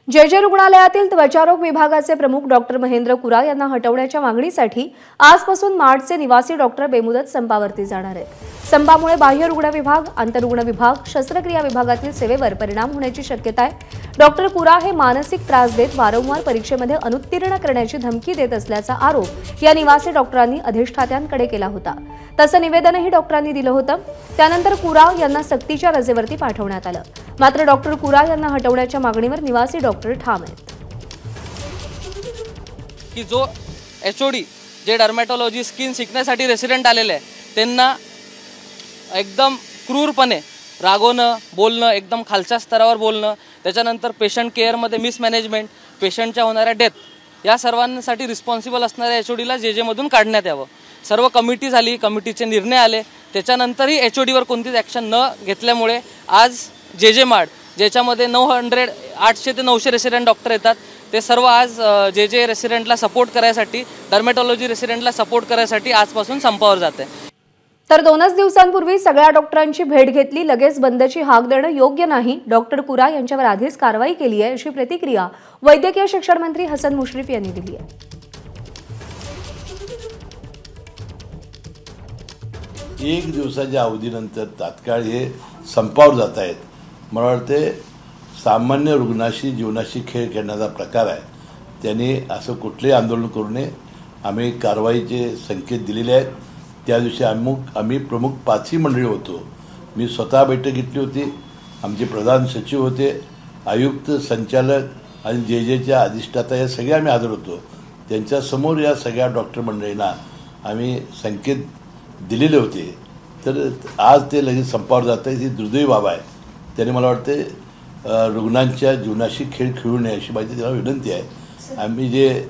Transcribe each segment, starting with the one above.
जे रुग्णालयातील त्वचारोग विभागाचे प्रमुख डॉक्टर महेंद्र कुरा यांना हटवण्याच्या मागणीसाठी आजपासून मार्डचे निवासी डॉक्टर बेमुदत संपावरती जाणार आहेत। संपामुळे बाह्य रुग्ण विभाग, आंतररुग्ण विभाग, शस्त्रक्रिया विभागातील सेवेवर परिणाम होण्याची शक्यता आहे। डॉक्टर कुरा हे मानसिक त्रास देत वारंवार परीक्षेमध्ये अनुत्तीर्ण करण्याची धमकी देत असल्याचा आरोप या निवासी डॉक्टरांनी अधिष्ठात्यांकडे केला होता। तसं निवेदनही डॉक्टरांनी दिलं होतं। त्यानंतर कुरा यांना सक्तीच्या रजेवरती पाठवण्यात आलं। मात्र डॉक्टर कुरा यांना हटवण्याच्या मागणीवर निवासी डॉक्टर ठाम आहेत की जो एचओडी जे डर्मॅटॉलॉजी स्किन शिकण्यासाठी रेसिडेंट आलेले आहे त्यांना एकदम क्रूरपणे रागवणं, बोलणं, एकदम खालच्या स्तरावर बोलणं, त्याच्यानंतर पेशंट केअरमध्ये मिसमॅनेजमेंट, पेशंटच्या होणाऱ्या डेथ या सर्वांसाठी रिस्पॉन्सिबल असणाऱ्या एचओडीला जे-मधून काढण्यात यावं। सर्व कमिटी झाली, कमिटीचे निर्णय आले, त्याच्यानंतरही एचओडीवर कोणतीच ॲक्शन न घेतल्यामुळे आज जे मार्ड ज्याच्यामध्ये 800 ते 900 रेसिडेंट डॉक्टर येतात ते सर्व आज जे रेसिडेंटला सपोर्ट करायसाठी, डर्मॅटॉलॉजी रेसिडेंटला सपोर्ट करायसाठी आजपासून संपावर जात आहे। तर 2च दिवसांपूर्वी सगळ्या डॉक्टरांची भेट घेतली, लगेच बंदची हाक देणं योग्य नाही, डॉक्टर कुरा यांच्यावर आधीच कारवाई केली आहे अशी प्रतिक्रिया वैद्यकीय शिक्षण मंत्री हसन मुश्रीफ यांनी दिली आहे। एक दिवसाच्या अवधीनंतर तात्काळ हे संपावर जात आहेत। मला वाटते सामान्य रुग्णाशी जीवनाशी खेळ खेळण्याचा प्रकार आहे। त्यांनी असं कुठलेही आंदोलन करू नये। आम्ही कारवाईचे संकेत दिलेले आहेत। त्या दिवशी आम्ही प्रमुख 5ही मंडळी होतो। मी स्वतः बैठक घेतली होती। आमचे प्रधान सचिव होते, आयुक्त, संचालक आणि जेच्या अधिष्ठाता हे सगळे आम्ही हजर होतो। त्यांच्यासमोर या सगळ्या डॉक्टर मंडळींना आम्ही संकेत दिलेले होते। तर आज ते लगेच संपावर जात आहे, ही दुर्दैवी बाब आहे। त्याने मला वाटते रुग्णांच्या जीवनाशी खेळ खेळू नये अशी माझी त्याला विनंती आहे। आम्ही जे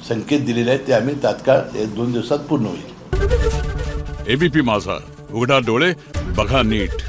संकेत दिलेले आहेत ते आम्ही तात्काळ 2 दिवसात पूर्ण होईल। एबीपी माझा, उघडा डोळे बघा नीट।